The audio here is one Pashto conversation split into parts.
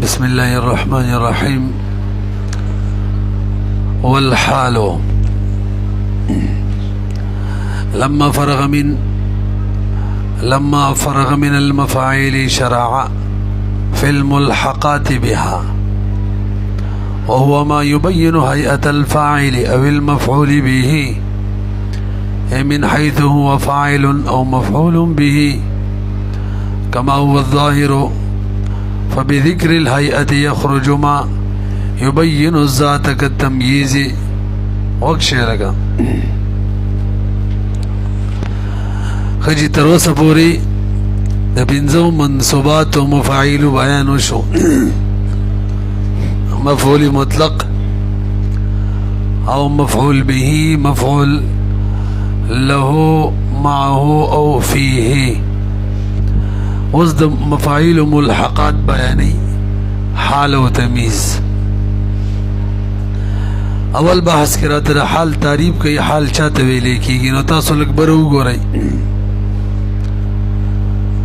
بسم الله الرحمن الرحيم. والحال لما فرغ من المفاعيل شرع في الملحقات بها، وهو ما يبين هيئة الفاعل أو المفعول به من حيث هو فاعل أو مفعول به كما هو الظاهر، فبذكر الهيئة يخرج ما يبين الذات كالتمييز. وكشيرك خجي تروس پوری د پنځو منصوبات او مفاعیل بیان شو. مفعول مطلق او مفعول به، مفعول له معه او فيه. اوس د مفاعیل ملحقات بیانی حال او تمیز. اول بحث کې راته حال تعریف کوي. حال چاته ویل کېږي نو تاسو لږ بر وګورئ.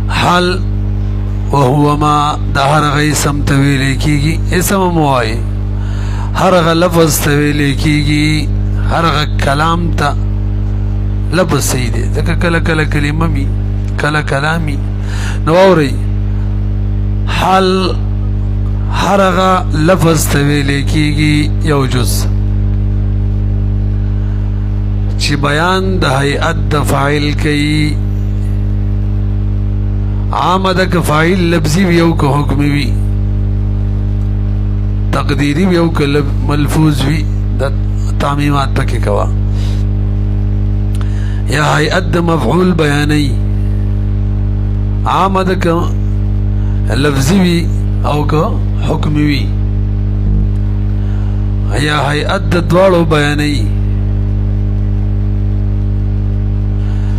حال وهو ما د هرغه اسم ته ویل کېږي. اسم موای هرغه لفظ ته ویل کېږي، هرغه کلام ته لفظ صحیح دی ځکه کله کله کلمه می کله کلامی. نو اورئ حال هرغه لفظ ته ویل کېږي یو جز چې بیان د هیئت د فاعل کوي. عام ده که فاعل لفظي وي او که حکمي وي، تقديري وي او که ملفوظ وي، د تعمیمات پکې کوا. یا هیئت د مفعول بیانوي. عام ده که لفظي وي او که حکمي وي. یا هیئت د دواړو بیانوي.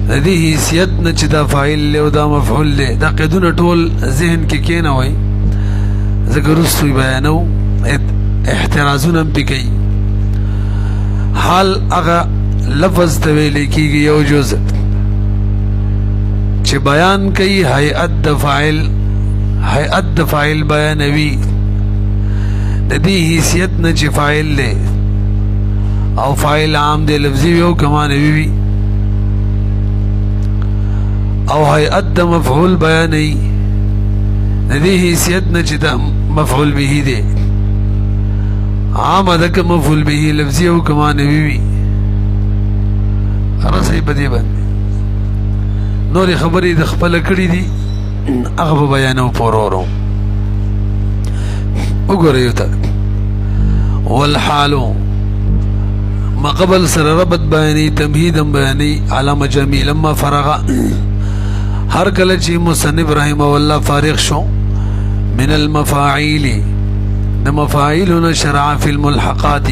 د دې حیثیت نه چې دا فاعل له او دا مفعول له دا قیدونه ټول ذهن کې کېنوي، ځکه وروسته بیانو احترازونه هم پکې. حال هغه لفظ ته ویل کېږي یو جز چې بیان کوي هیئت د فاعل. هیئت د فاعل بیانوي د دې حیثیت نه چې فاعل له او فاعل عام دی لفظي وي او که معنوي وي. او هیئت د مفعول بیانوي د دې حیثیت نه چې دا مفعول به دی. عام ده که مفعول به لفظي او که معنوي وي. رسۍ په دې باندې نورې خبرې د خپله کړي دي، هغه به بیانو پورورو. وګورئ یو ته والحال ما قبل سره ربط بیاني، تمهیدم بیاني، علامه جميل. لما فرغ هر کله چې مصنف رحمه الله فارغ شو من المفاعیل د مفاعیلنا شرع فی الملحقات،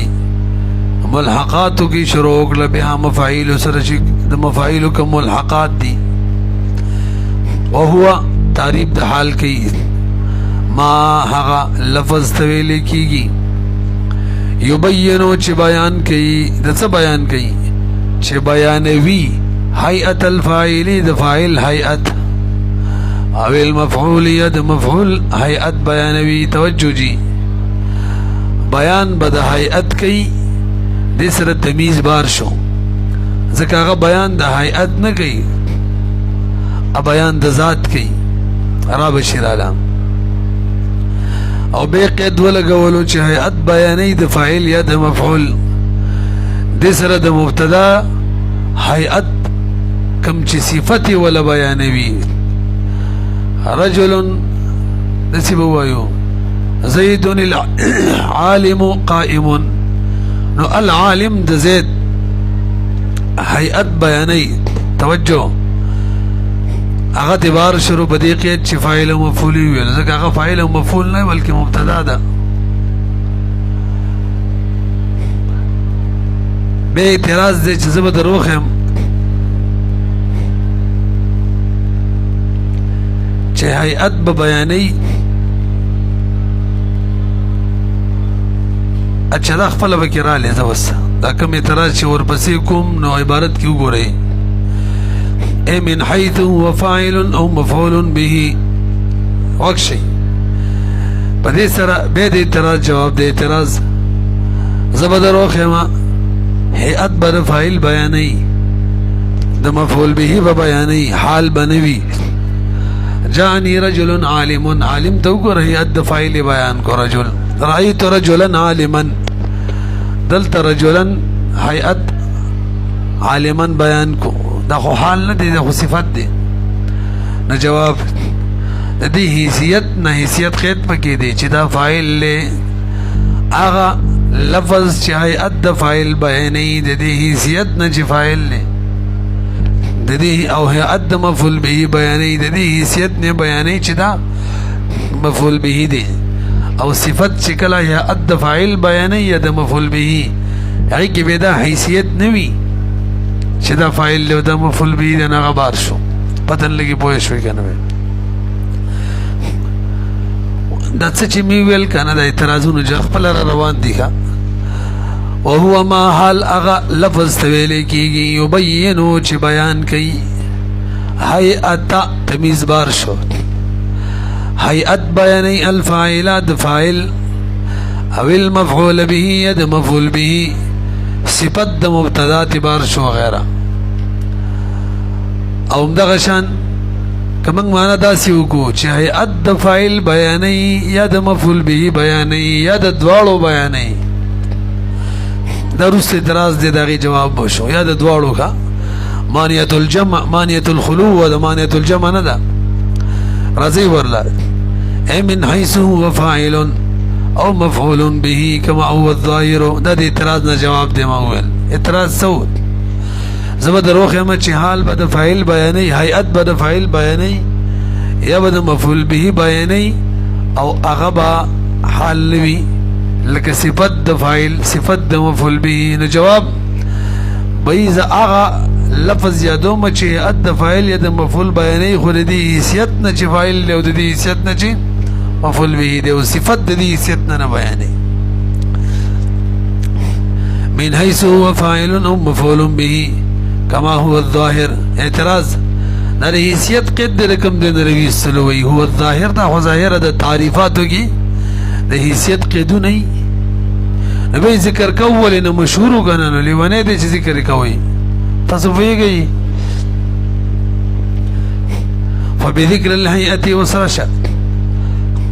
ملحقاتو کی شروع کړه بها مفاعیل سره چې د مفاعیلو کوم ملحقات دي. وهو تعریف د حال کوي ما هغه لفظ ته ویل کېږي یبینو چې بیان کوي. د څه بیان کوي؟ چې بیانوي هیئت الفاعل د فاعل هیئت او المفعول د مفعول هیئت بیانوي. توجه جی بیان به د هیئت کوي، د سره تمیز بار شو ځکه هغه بیان د هیئت نه کوي، ا بیان د ذات کوي. را بشیر علام او به قید ولګولو چې هیئت بیانوي د فاعل یا د مفعول، د سره د مبتدا هیئت کم چې صفت ولا بیانوي. رجل نسب وایو زید العالم قائم. نو العالم د زید هیئت بیانوي. توجه هغه اعتبار شروع په دې کې چې فاعل او مفعول وي، ځکه هغه فاعل او مفعول نه بلکې مبتدا ده. به اعتراض دی چې زه به دروغ یم چې هیئت به بیانوي. اچھا دا خپله به کې رالی زه اوس دا کوم اعتراض چې ورپسې کوم نو عبارت کې وګورئ. من حيث هو فاعل او مفعول به. وکشي په دې سره به د اعتراض جواب د اعتراض زبدرو خما هيئت بر فاعل بیانې د مفعول به به بیانې حال بنوي جاني رجل عالم عالم تو کو هيئت د فاعل بیان کو رجل رايت رجلا عالما دلت رجلا هيئت عالما بیان کو دا خو حال نه دی دا خو صفت دی نه جواب د دې حیثیت نه حیثیت قید پکې دی چې دا فاعل له هغه لفظ چې هيئت د فاعل بیانې د دې حیثیت نه چې فاعل له د دې او هيئت د مفعول به بیانې د دې حیثیت نه بیانې چې دا مفعول به دی او صفت چې کله هيئت د فاعل بیانې یا د مفعول به هغه کې به دا حیثیت نه وي چې دا فاعل له د مفعول به نه غبار شو پتن لګي پوه شوي کنه دا څه چې می ویل کنه د اعتراضونو جخ خپل روان دي ښه او هو ما حال اغا لفظ تویل کیږي یبینو چې بیان کوي هيئت تمیز بار شو هيئت بیانې الفاعل د فاعل او المفعول به ید مفعول به صفت د مبتدا اعتبار شو غیره او دغه شان کمنګ معنا داسې وکړو چې هيئت د فاعل بیانې یا د مفعول به بیانې یا د دواړو بیانې دا روس اعتراض دی دغه جواب وشو یا د دواړو ښه مانیت الجمع مانیت الخلو و د مانیت الجمع نه ده راځي ورلا اي من حيث هو فاعل او مفعول به كما هو الظاهر دا د اعتراض نه جواب دی ما ویل اعتراض سود زبد روخه ما چې حال بد فاعل بیانې هيئت بد فاعل بیانې یا بد مفعول به بیانې او هغه حال وی لکه صفت د فاعل صفت د مفعول به نو جواب بيز هغه لفظ یادو ما چې هيئت د فاعل یا د مفعول بیانې خو د حیثیت نه چې فاعل له د حیثیت نه چې مفعول به دی او صفت د حیثیت نه بیانې من حيث هو فاعل او مفعول به كما هو الظاهر اعتراض در حیثیت قد رقم دن روی سلوی هو الظاهر دا خو ظاهر د تعریفاتو کی د حیثیت قیدو نه نبی ذکر کول نه مشهور غنن لیونه د ذکر کوي تاسو ویږي فبذكر الهيئه وسرش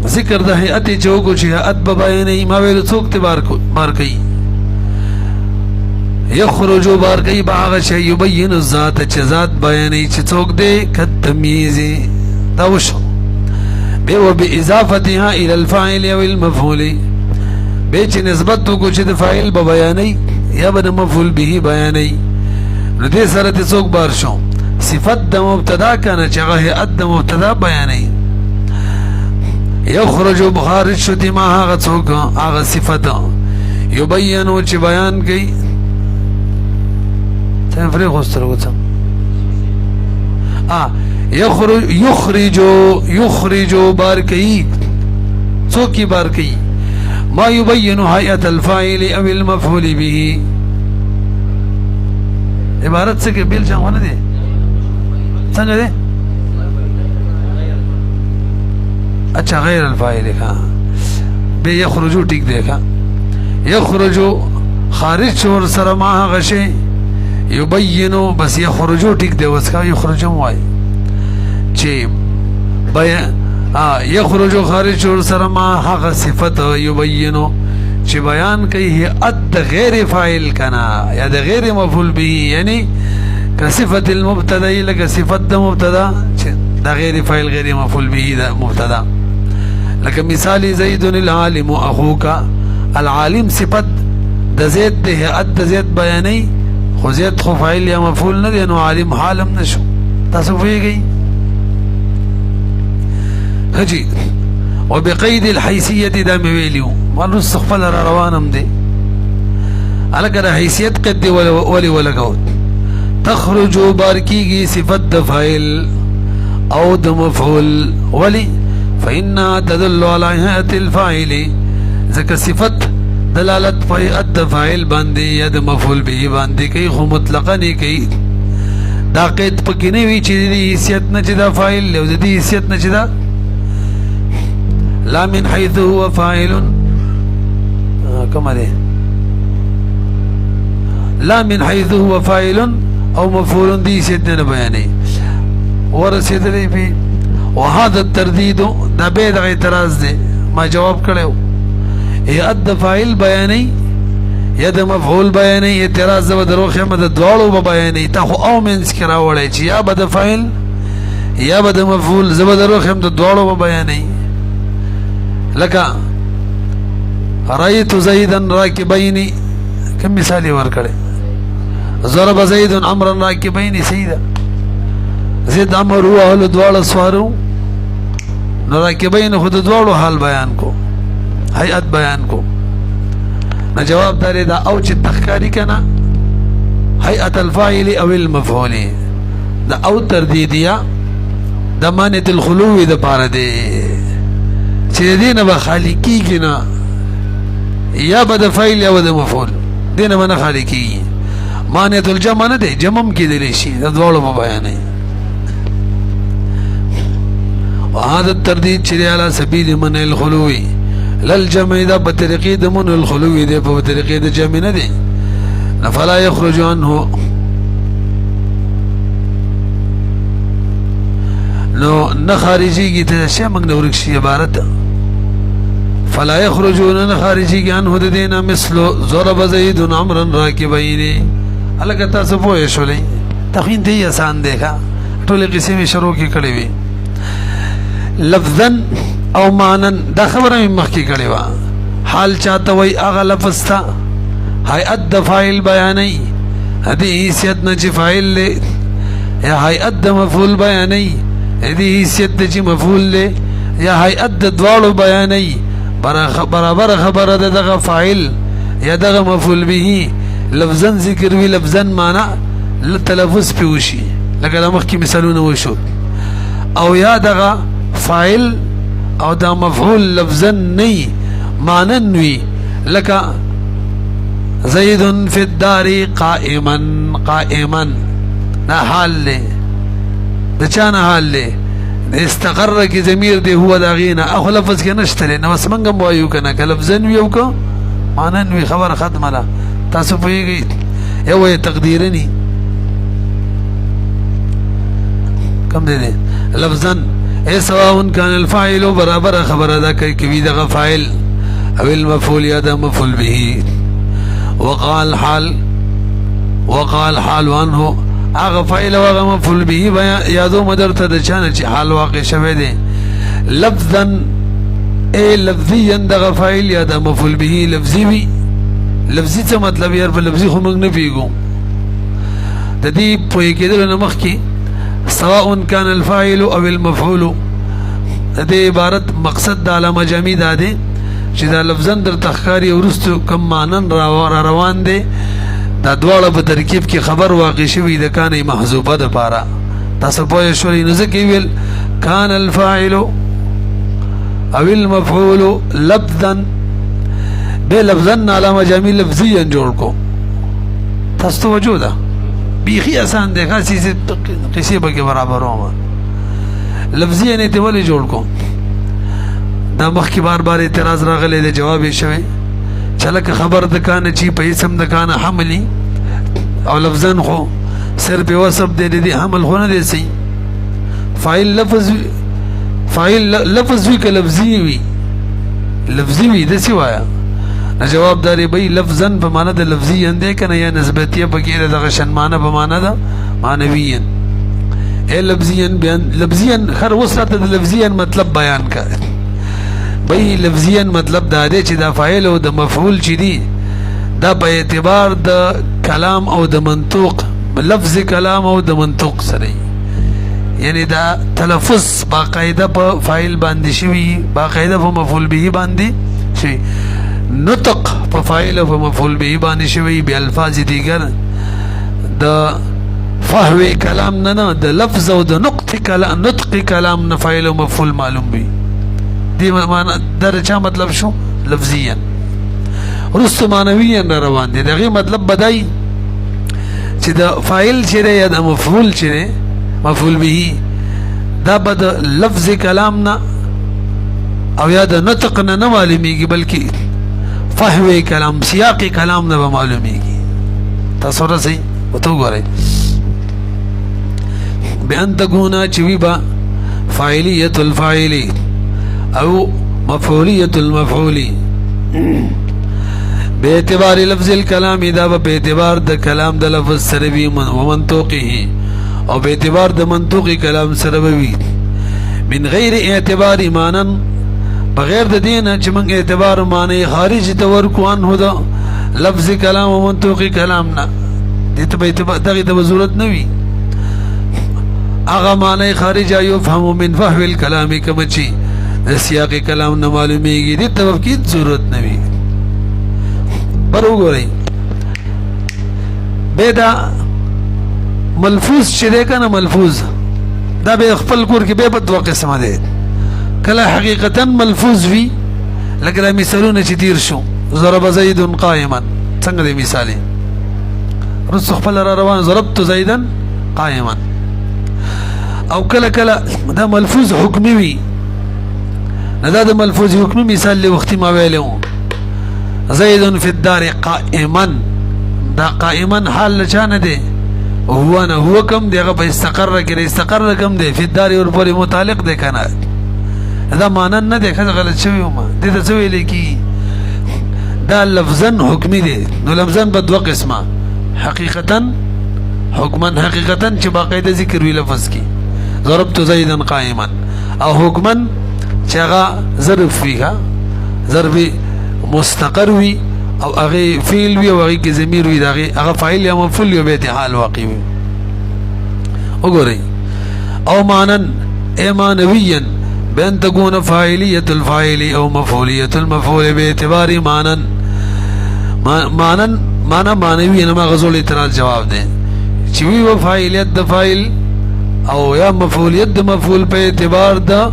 ذکر د هيئت چوکو چې هيئت بیانې ما ویل څوک تبار کو مار کوي يخرج بارقي باغ شيء يبين الذات چې ذات بیانې چې څوک دی کتمیز دا وشو به وباضافتها الى الفاعل او المفعول به چې نسبت کو چې د فاعل به بیانې یا به مفعول به بیانې نو دې سره د څوک بار شو صفت د مبتدا کنه چې هغه هيئت د مبتدا بیانې يخرج بخارج شو دي ما هغه څوک هغه صفت يبين چې بیان کوي تفريغ استرغوتم يخرج باركي سوكي باركي ما يبين هيئة الفاعل او المفعول به عبارت سے کہ بیل جاؤں دے سنگا دے اچھا غیر الفاعل کا بے يخرجو ٹک دیکھا يخرجو خارج شور سرما غشے يبينو بس يخرجو ټیک دی وسکا يخرجو وای چې بیا يخرجو خارج ور سره ما هغه صفت يبينو چې بیان کوي هيئت غیر فاعل کنا یا د غیر مفعول به یعنی كصفه المبتدا لك صفت د مبتدا چې د غیر فاعل غیر مفعول به د مبتدا لکه مثال زید العالم اخوك العالم صفت د زید د هيئت د زید بیانې خو زید خو فاعل یا مفعول نه دی نو عالم حالم نشو تاسو ویږي هجي وبقيد الحيثيه دا ویلیو مانو خپل روانم دی الګره حیثیت قد ولی ولګو تخرج بارکیږي صفت د فاعل او د مفعول ولی فإنها تدل على هيئة الفاعل ذکر صفت دلالت فائد د فاعل باندې یا د مفعول به باندې کوي خو مطلقاً نه کوي دا قید پکې نه وی چې د حیثیت نه چې دا فاعل له د حیثیت نه چې دا لا من حيث هو فاعل كما ده لا من حيث هو فاعل او مفعول دي سيدنا بياني ورسید لي في وهذا الترديد دا بيد اعتراض دي ما جواب کړو یا اد فاعل بیانې یا د مفعول بیانې اعتراض و درو خمه د دوړو بیانې تا خو او منس کرا وړي چې یا بد فاعل یا بد مفعول زبر درو خمه د دوړو بیانې لکه رايت زيدا راكبين كم مثال ورکړي ضرب زيد عمرا راكبين سيدا زید عمر هو اهل دوړو سوارو نو راكبين خود دوړو حال بیان کو هيئت بیان کو نو جواب داري دا او چې تخکاری کنا هيئت الفاعل او المفعول دا او تردیدیا د مانت الخلو د پاره دی چې دینه به خالقی کنا یا بد فاعل یا بد مفعول دینه من خالقی مانت الجمع نه دی جمم کې دی شي د دوړو په بیان وهذا الترديد شرع على سبيل من الخلو للجمع ده بطريقه د من الخلو ده په طریقې د جمع نه دي فلا يخرج عنه نو نه خارجي کی ته څه موږ نو ورکشي عبارت فلا يخرجون خارجي عنه د دینه مثل ضرب زيد عمرا راكبين الګ تاسو پوه شولې تخین دی آسان دی ښا ټول قسمه شروع کی کړې وي لفظا او مانن دا خبره مخکې کړې وا حال چاته وای اغه لفظ تا هيئت د فاعل بیانې هدي حیثیت نه چې فاعل له یا هيئت د مفعول بیانې هدي حیثیت د چې مفعول له یا هيئت د دوالو بیانې برابر خبره دغه فاعل یا دغه مفعول به لفظا ذکر وی لفظا معنا تلفظ پیوشي لکه مخکې مثالونه وشو او یا دغه فاعل او دا مفعول لفظا ني مانن وی لکه زید فی الدار قائما نا حال له د چانه حال له استقر کی ضمیر دی هو دا غینا اخو لفظ کې نشته نو بس منګم وایو کنه ک لفظا ویو کو مانن وی خبر ختمه لا تاسو پیږي یو تقدیرنی کم دی لفظا اي سواء كان الفاعل برابر خبر ادا کوي دغه فاعل او المفعول یا د مفعول به وقال حال عنه اغه فاعل او مفعول به یادو مدرته د چانه چې حال واقع شوه دي لفظا اي لفظيا دغه فاعل یا د مفعول به لفظي څه مطلب یې په لفظي خو موږ نه پیګو د دې په کېدل نه مخکي سواء كان الفاعل او المفعول د عبارت مقصد د علامه جمع ده چې دا لفظاً در تخکاری ورستو کم مانن روان دي دا دواړه په ترکیب کې خبر واقع شوی د کانه محذوفه ده پاره تاسو په شوري نو ځکه ویل كان الفاعل او المفعول لفظا به لفظاً علامه جمع لفظيا جوړ کو تاسو وجوده بیخی آسان دی خاصی سے قصے بکی برابر ہوں لفظی نه ته ولې جوړ کو دا مخکې بار اعتراض راغلی د جواب شوی چلک خبر د کانه چی په اسم د کانه حملی او لفظا خو سر په وسب د دې حمل خو نه دی سي فاعل لفظ وی ک لفظي وی د سی وایا جواب داري بي لفظا بمعنى د لفظيا ده کنه یا نسبتيه بغیر د غشن معنی بمعنى د معنويا اي لفظيا خر وصلت د لفظيا مطلب بیان کا بي لفظيا مطلب دا دی چې دا فاعل او د مفعول چي دي دا په اعتبار د کلام او د منطوق لفظ کلام او د منطوق سره یعنی دا تلفظ باقاعده په فاعل باندې شوی باقاعده په مفعول به باندې شي نطق په فاعل او مفعول به باندې شوی به الفاظ دیگر د فحوی کلام نه د لفظ او د نطق کلام نه فاعل او مفعول معلوم وي دی معنا درچا مطلب شو لفظيا رست معنويا روان دي دغه مطلب بدای چې د فاعل چې یا د مفعول چې مفعول به دا بد لفظ کلام نه او یا د نطق نه معلومیږي بلکې فحوی کلام سیاقی کلام نه معلومیږي. تاسو راځي وته وګورئ بأن تكون چويبا فاعلية الفاعل او مفعولية المفعول باعتبار لفظ الكلام دا باعتبار د کلام د لفظ سره وی ومنطوقه او باعتبار د منطوق کلام سره وی من غیر اعتبار مانا بغیر د دینه چې موږ اعتبار معنی خارج تور کوان هو دا لفظ کلام او منطوق کلام نه دې ته به دغه د ضرورت نه وي اغه معنی خارج یفهم من فهم الكلام کما چی د سیاق کلام نه معلومیږي دې ته کې ضرورت نه وي. پر وګورئ بيدا ملفوظ چې ده کنه ملفوظ دا به خپل کور کې به په دوه قسمه ده کله حقیقتا ملفوظ وي لکه مثالونه چې تیر شو ضرب زید قائما څنګه دې مثالي رس خپل روان ضربت زيدا قائما او کله کله دا ملفوظ حکمی وي دا د ملفوظ حکمی مثال له وخت ما ویلو زید فی الدار قائما دا قائما حال لچانه ده هو نه هو کم دیغه په استقر کې استقر کم ده فی الدار اور پورې متعلق ده کنه دا معنی نه ده کله غلط شوی ما دې ته څه ویل کی دا لفظا حکمی ده نو لفظا په دوه قسمه حقیقتا حکما حقیقتا چې باقاعده ذکر وی لفظ کی ضربت زیدا قائما او حکما چې هغه ظرف فيها ضرب مستقر وي او هغه فعل وي او هغه کې ضمیر وي هغه فاعل یا مفعول وي به حال واقع وي. وګورئ او معنن معنويا بان تكون فاعليه الفاعل او مفعوليه المفعول باعتبار معنن معنوي نه ما غزول اعتراض جواب ده چې وی و فاعلیت د فاعل او یا مفعولیت د مفعول په اعتبار ده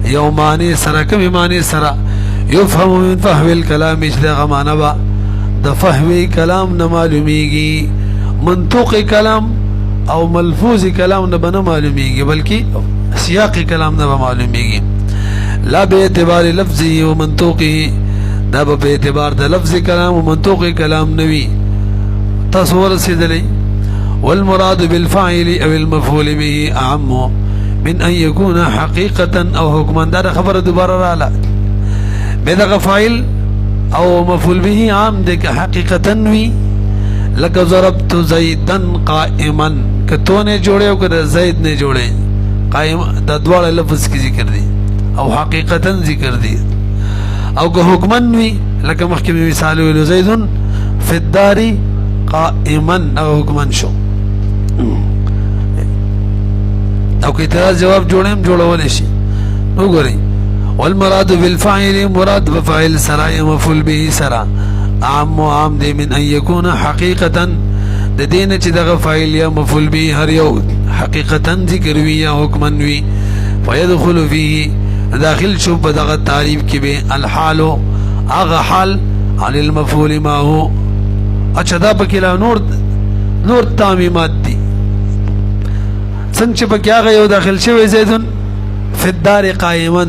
یو معنی سره کوم معنی سره يفهم من فهم الكلام اجدغ معنبا د فهمي كلام نه معلومیږي منطوق كلام او ملفوظ كلام نه بنه معلومیږي بلکې سیاق كلام نه معلومیږي لا باعتبار لفظه ومنطوقه دا په اعتبار د لفظ كلام ومنطوق كلام نوي تصور سيدلي والمراد بالفاعل او المفعول به اعم من ان يكون حقيقة او حكما دا خبر دوباره رااله بدغه فاعل او مفعول به عام ده که حقیقتا وی لکه ضربت زیدا قائما کته نه جوړه او که زید نه جوړه قائم د دواړه لفظ کی ذکر دي او حقیقتا ذکر دي او که حکما وی لکه مخکې مثال ویلو زید فی الدار قائما او حکما شو او که اعتراض جواب جوړول شي وګورئ والمراد بالفاعل مراد بفاعل سرا مفعول به سرا عام دي من ان يكون حقيقة د دین چې دغه فاعل یا مفعول به هر یو حقیقتا ذکر وی یا حکما وی فيدخل فيه داخل شو په دغه تعریف کې به الحال اغه حال عن المفعول ما هو اچھا دا پکې لا نور تعمیمات دي څنګه چې پکې هغه یو داخل شوی زیدن فی الدار قائما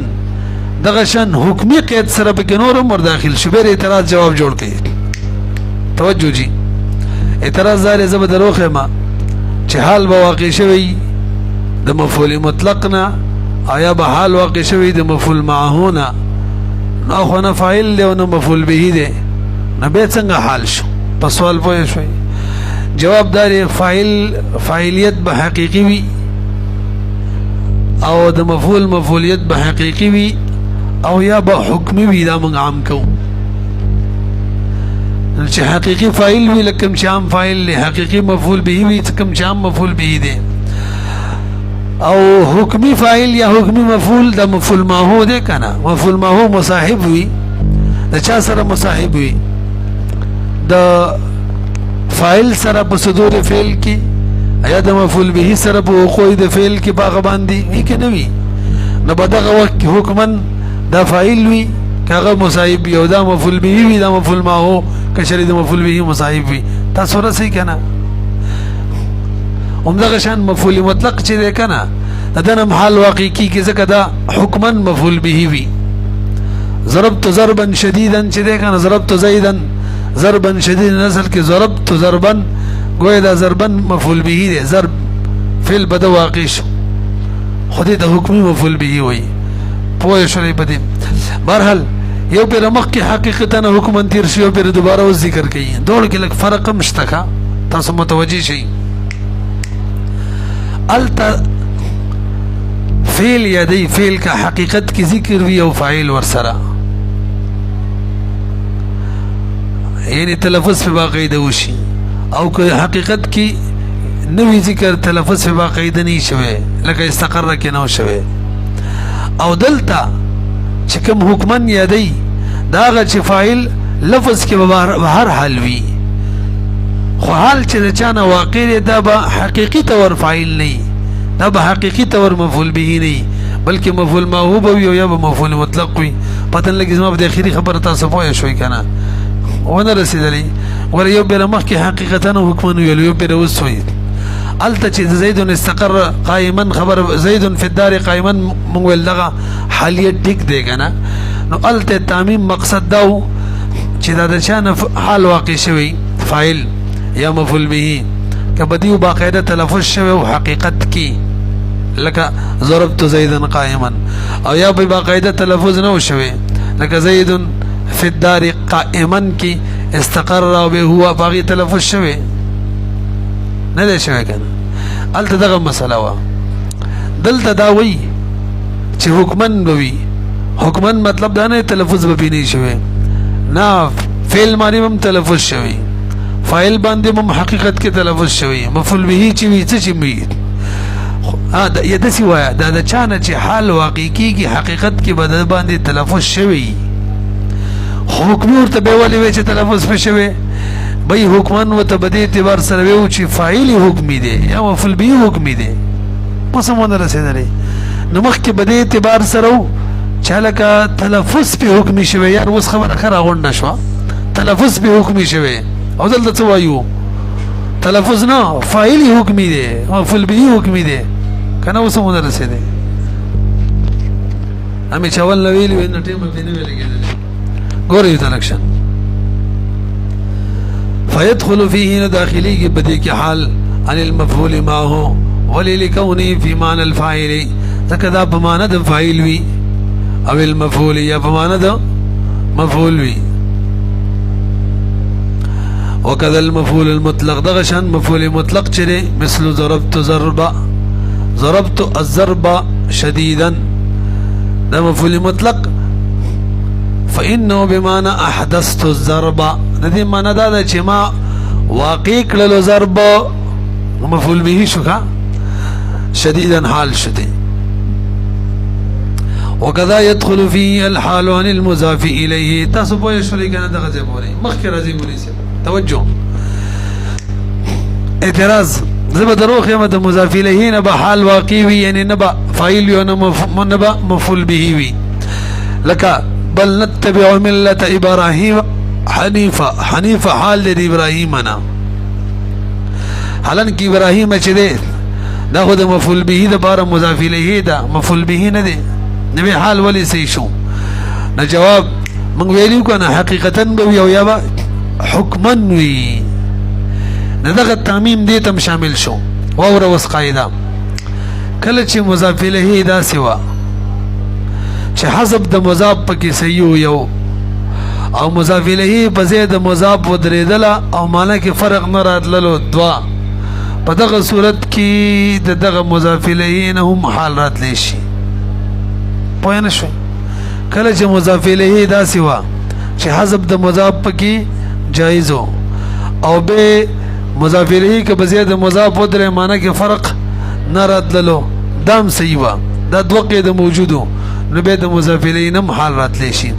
دغشن حکمی قید سره پکې نور مر داخل شو به اعتراض جواب جوړ کړي. توجه جی اعتراض زاره زبر دروخه ما چې حال به واقع شوی د مفعول مطلق نه آیا به حال واقع شوی د مفعول معه نه نو خو نه فاعل له نه مفعول به دی نه به څنګه حال شو په سوال پوه شوي جواب دار فاعلیت به حقیقي وي او د مفعول مفعولیت به حقیقي وي او یا به حکمی وي دا موږ عام کوو چې حقیقي فاعل وي لکه چې عام فاعل له حقیقي مفعول به وي کوم چې عام مفعول به دی او حکمی فاعل یا حکمی مفعول د مفعول ماهو دی کنه مفعول ماهو مصاحب وي د چا سره مصاحب وي د فاعل سره په صدور فعل کې ایا د مفعول به سره په وقوع د فعل کې باغ باندې وی کې نه وي نو بدغه وخت حکمن دا فاعل وي کاغه مصاحب یو دا مفعول به وي دا مفعول ماهو کشری د مفعول به مصاحب وي تاسو راسي کنه همدغه شان مفعول مطلق چې ده کنه دنه محل واقع کی ځکه دا حکمن مفعول به وي ضربت ضربا شدیدا چې ده کنه ضربت زیدا ضربا شدیدا اصل کې ضربت ضربا گویا دا ضربا مفعول به ده ضرب فعل بده واقع شو خو دې د حکمي مفعول به وي پوه شولې په دې بهرحال یو پیر مخکې حقیقتا حکم تیر شي یو پیر دوباره و ذکر کوي دوړ کې لږ فرق هم شته کا تاسو متوجي شئ التا فعل یادی فعل کا حقیقت کی ذکر وی او فاعل ورسره یعنی تلفظ په باقاعده وشي او که حقیقت کی نوی ذکر تلفظ په باقاعده نه شوی لکه استقر کې نه شوی او دلتا چې کوم حکمن یادی داغه چې فاعل لفظ کې به هر حال وی خو حال چې د چانه واقع دا به حقیقي تور فاعل نه دا به حقیقي تور مفعول به نه بلکې مفعول موهوب وي او یا به مفعول مطلق وي پته لګي زما په اخیری خبره تاسو پوه شوي کنه ونه رسیدلی ور یو بیر مخکې حقیقتا حکمن ویل یو بیر وسوي الته چې زید استقر قائما خبر زید فی الدار قائما مونږ لغه حالیت ټیک دی کنه نو الته تعمیم مقصد دا چې دا د چانه حال واقع شوی فاعل یا مفعول به کبدیو باقاعده تلفظ شوی او حقیقت کی لکه ضربت زیدا قائما او یا به باقاعده تلفظ نه شوی لکه زید فی الدار قائما کی استقر او به هو باقی تلفظ شوی نه دی شوی کنه الته دغه مسله وا دلته دا وی چې حکمن بوي حکمن مطلب دا نه تلفظ به نه شوی نه فعل معنی هم تلفظ شوی فاعل باندې هم حقیقت کې تلفظ شوی مفعول به چې وی څه چې وی دا یدسی وایا دا د چانه چې حال واقع کیږي حقیقت کې بدل باندې تلفظ شوی حکم ورته به ولې وی چې تلفظ په شوی بای حکمن وته بده اعتبار سره وی چې فاعل حکم دی یا مفعول به حکم دی پسمونه رسیدلې نو مخکې بده اعتبار سره چالکه تلفظ په حکم شوی یار اوس خبره خره غونډه شو تلفظ په حکم شوی او دلته څه وایو تلفظ نه فاعل حکم دی مفعول به حکم دی کنه اوس مونږ رسیدې امي چاول نو ویلی وینې ټیم په نه ویل کېدل ګورې تلکشن فيدخل فيه داخلي کې بدی کې حال عن المفعول ما هو وللكونه في معنى الفاعل ذکر په معنی د فاعل وی او المفعول یا په معنی د مفعول وی وكذا المفعول المطلق دغشان مفعول مطلق چره مثل ضربت ضربا ضربت الضرب شديدا ده مفعول مطلق فانه بمعنى احدثت الضرب د دې معنی دا چې ما واقع کړل ضرب مفعول به شو کا شديدا حال شدي وكذا يدخل فيه الحال عن المضاف اليه تاسو په شولې کنه دغه ځای پورې مخکې راځي مولوی توجه اعتراض زبا دروخ يما ده مضاف الیه نه به حال واقع وي یعنی نه به فاعل یو نه به مفعول به وي لك بل نتبع ملة ابراهيم حنيفه حال د ابراهيم نه حالن کې ابراهيم چې ده دا خو د مفعول به د بار مضاف الیه ده مفعول به نه ده نبی حال ولی سي شو نه جواب من ویلو کنه حقیقتا به یو یا حکما وی دغه تعمیم دې تم شامل شو او وس قاعده کله چې مضاف الیه دا سوا چې حذف د مضاف پکې صحیح یو او مضاف الیه په ځای د مضاف ودرېدل او معنی کې فرق نه راتللو دوا په دغه صورت کې دغه مضاف الیه نه هم حال راتلی شي پوه نه شو کله چې مضاف الیه دا سوا چې حذف د مضاف پکې جائز او به مضاف الیه کې بځای د مضاف ودرې معنی کې فرق نه راتللو دام صحیح وا دا دوه قید موجودو نو به د مضاف الیه نه حال راتلی شي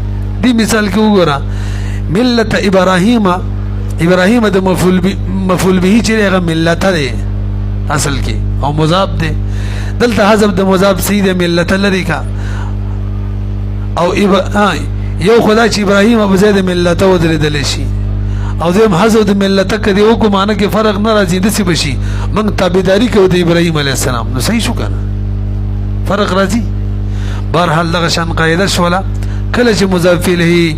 دی مثال کې وګوره ملت ابراهیم د مفعول به چې هغه ملت دی اصل کې او مضاف دی دلته حذف د مضاف سیده ملت لري کا او یو خدای چې ابراهیم په ځای د ملت ودرېدل شي او دیم حذف د ملت کدی او کو معنی کې فرق نه راځي د څه بشي موږ تابعداري کوو د ابراهیم علیه السلام نو صحیح شو کنه فرق راځي بهرحال دغه شان قاعده شولا کله چې مضاف الیه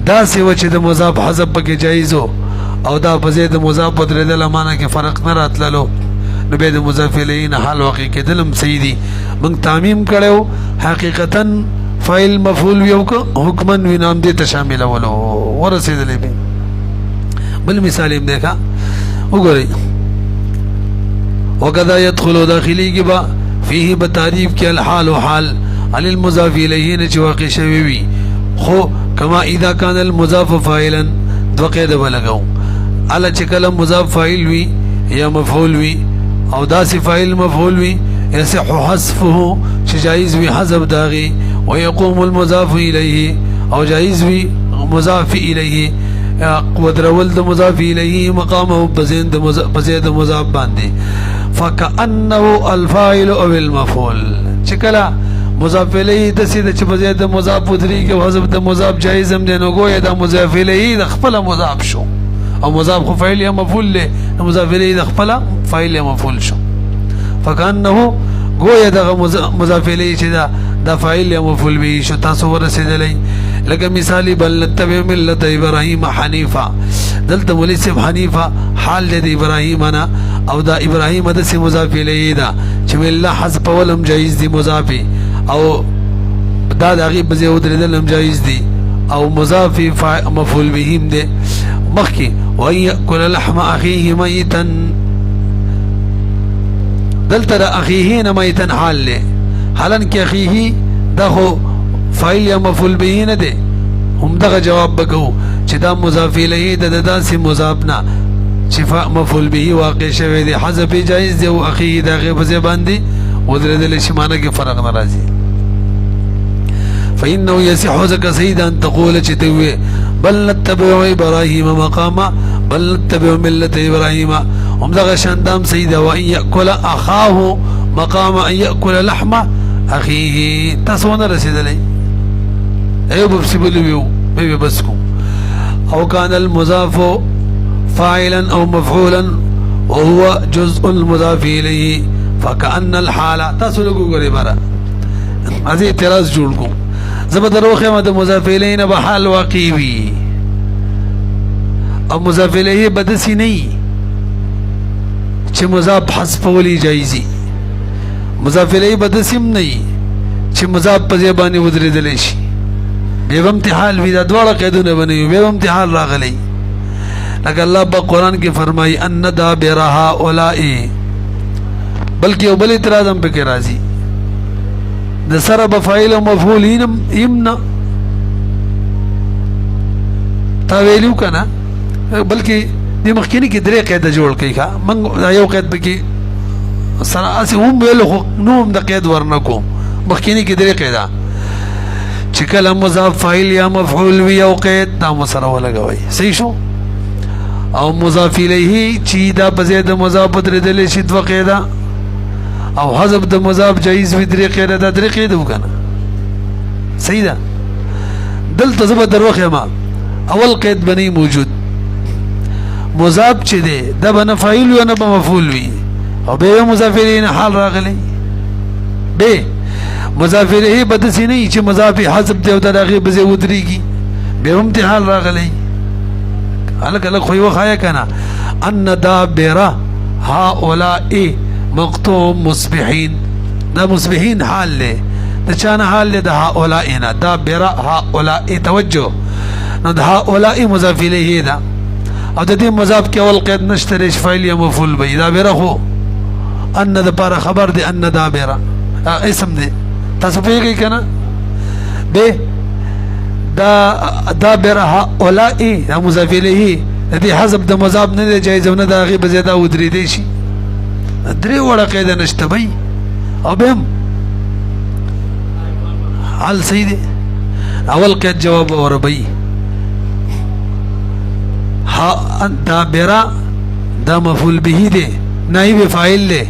دا سیو چې د مضاف حذف پکې جایز او دا په ځای د مضاف بدلېدل معنا کې فرق نه راتللو نو به د مضاف الیه نه حال واقع کېدلم صحیح دي موږ تعمیم کړو حقیقتا فاعل مفعول یو حکمن وینام دې ته شامل ولو ورسېدلې به بل مثال یې دیکھا وګورئ وکذا يدخل داخلي کې با فيه بتعریف کې الحال حال عن المضاف الیه نه چې واقع شوی وي خو کما اذا كان المضاف فاعلا دو قید ولګو الا چې کله مضاف فاعل وي یا مفعول وي او دا فاعل مفعول وي يصح حذفه چې جائز وي حذف داغي ويقوم المضاف الیه او جائز وي مضاف الیه ودرول د مضاف الیه مقامه بزید مضاف باندې فكأنه الفاعل او المفعول چې کله مضاف الیه د سید چې بزید مضاف ودری کې حذف د مضاف جائز هم دی نو ګویا د مضاف الیه د خپل مضاف شو او مضاف خو فاعل یا مفعول له مضاف الیه د خپل فاعل یا مفعول شو فكأنه ګویا د مضاف الیه چې دا فاعل یا مفعول به شو تاسو ورسېدلې لکه مثالی بل نتبع ملت ابراهیم حنیفا دلته ولي سب حنیفا حال د ابراهیم انا او دا ابراهیم د سي مضاف الیه دا چې مل حذف ولم جائز دي مضاف او دا دغه بزه ودرېدل جایز دي او مضاف مفعول به هم دي مخکي ويأكل لحم اخيه ميتا دلته اخيه ميتا حال له حالن کې اخيه دغه فاعل یا مفعول به نه دي هم دغه جواب بکو چې دا مضاف الیه د داسې مضاف نه شفاء مفعول به واقع شوی دی حذف جایز دی او اخيه دغه بزه باندې ودرېدل شي معنی کې فرق ناراضي فإنه يصح ذك سيدا أن تقول چتوي بل نتبع إبراهيم مقاما بل نتبع ملة إبراهيم هم دغه شاندام سيدا وأن يأكل أخاه مقام أن يأكل لحم أخيه تاسونا رسيد لي أيوب بسبلو بيبي بسكو أو كان المضاف فاعلا أو مفعولا وهو جزء المضاف إليه فكأن الحالة تاسو قريبا هذه اعتراض جوړ زبد روخه د مضاف الیه نه به حال واقع وي او مضاف الیه بدسی نه چې مضاف حذف ولي جایزي مضاف الیه بدسیم نه چې مضاف په ځای باندې ودرېدل شي به امتحان وی دا دواړه قیدونه بنوي به امتحان راغلي لکه الله په قران کې فرمایي ان دابرها اولئ بلکې او بل اعتراض هم پکې راځي د سره بفاعل او مفعول یمنا تا ویلو کنه بلکې د مخکینی کې درې قاعده جوړ کړي ښا من یو قاعده پکې سره اسی هم ویلو نو د قاعده ورنکو مخکینی کې درې قاعده چې کله مضاف فاعل یا مفعول وي او قاعده دا مسره ولګوي صحیح شو او مضاف الیه چې دا په زید مضاف درېدل شي د قاعده او حذف د مضاف جایز وي درې قاعده دا درې قاعده وکنه صحیح ده دلته زبر دروخه ما اول قید بنی موجود مضاف چې دی دا بنه فاعل و نه مفعول وي او به مضاف الیه حال راغلی به مضاف الیه بدسی نه چې مضاف حذف دی او دغه به ودرېږي به امتحان راغلی الګ الګ خو یو خایا کنه ان دابره هؤلاء مقطوع مصبحين دا مصبحين حال له دا چانه حال له دا هؤلاء نه دابره هؤلاء توجه نو دا هؤلاء مضاف الیه دا او د دې مضاف کې اول قید نشته فاعل یا مفعول به دا بره خو ان د پر خبر دی ان دابره اسم دی تاسو پیږئ کنه به دا دابره هؤلاء دا مضاف الیه دې حذف د مضاف نه جایز نه دا غي بزیاده ودرې دی شي درې وړه قاعده نشته بای او بهم حال صحیح دی اول قید جواب وربای ها دابره دا مفعول به دی نائب فاعل له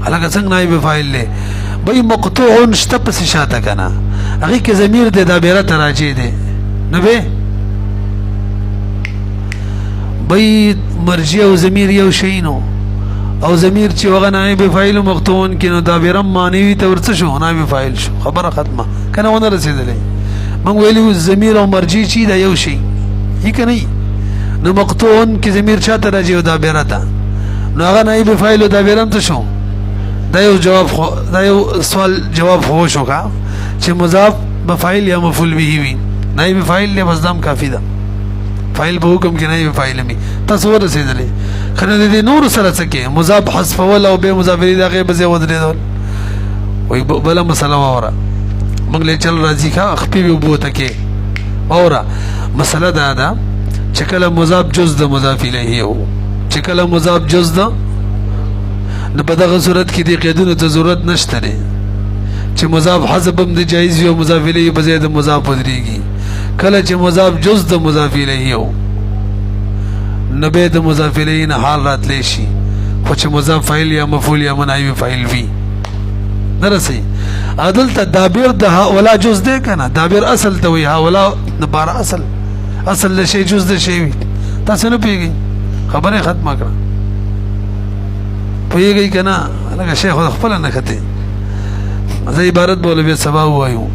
الګ څنګه نائب فاعل له بای مقطوع نشته پس شاته کنه هغه کې ضمیر د دابره تراجی دی نو به بای مرجع او ضمیر یو شی نو او ضمیر چې وغه نائب فاعل مقطوع کینو دابره معنی ته ورڅ شو نائب فاعل شو خبره ختمه کنه ونه رسیدلې موږ ویلو ضمیر او مرجع چې دا یو شی هی کنه نو مقطوعن کې ضمیر چاته راځي او دابره ته نو هغه نائب فاعل او دابره هم ته شو دا یو جواب دا یو سوال جواب هو شو کا چې مضاف بفاعل یا مفعول به وي نائب فاعل له مصدر کافی ده فاعل به حکم کې نائب فاعل می تاسو ورسېدلې خنه دې نور سره څه کې مضاف حذف ولا او به مضاف الیه دغه به زه ودرېدل وای بل مسله وره موږ له چل راځي کا خپې به بوته کې اوره مسله دا ده چې کله مضاف جز د مضاف الیه او چې کله مضاف جز ده نو په دغه صورت کې دې قیدونو ته ضرورت نشته لري چې مضاف حذف هم د جایز یو مضاف الیه په ځای د مضاف ودرېږي کله چې مضاف جز د مضاف الیه او نو به د مضاف الیه نه حال راتلی شي خو چې مضاف فاعل یا مفعول یا نائب فاعل وي درسي عدل ته دابر د ولا جز ده کنه دابر اصل ته وي ولا بار اصل له شی جز ده شی وي تاسو نه پیږي خبره ختمه کړه پیږي کنه لکه شیخ خپل نه کته زي عبارت بوله به سبا وایو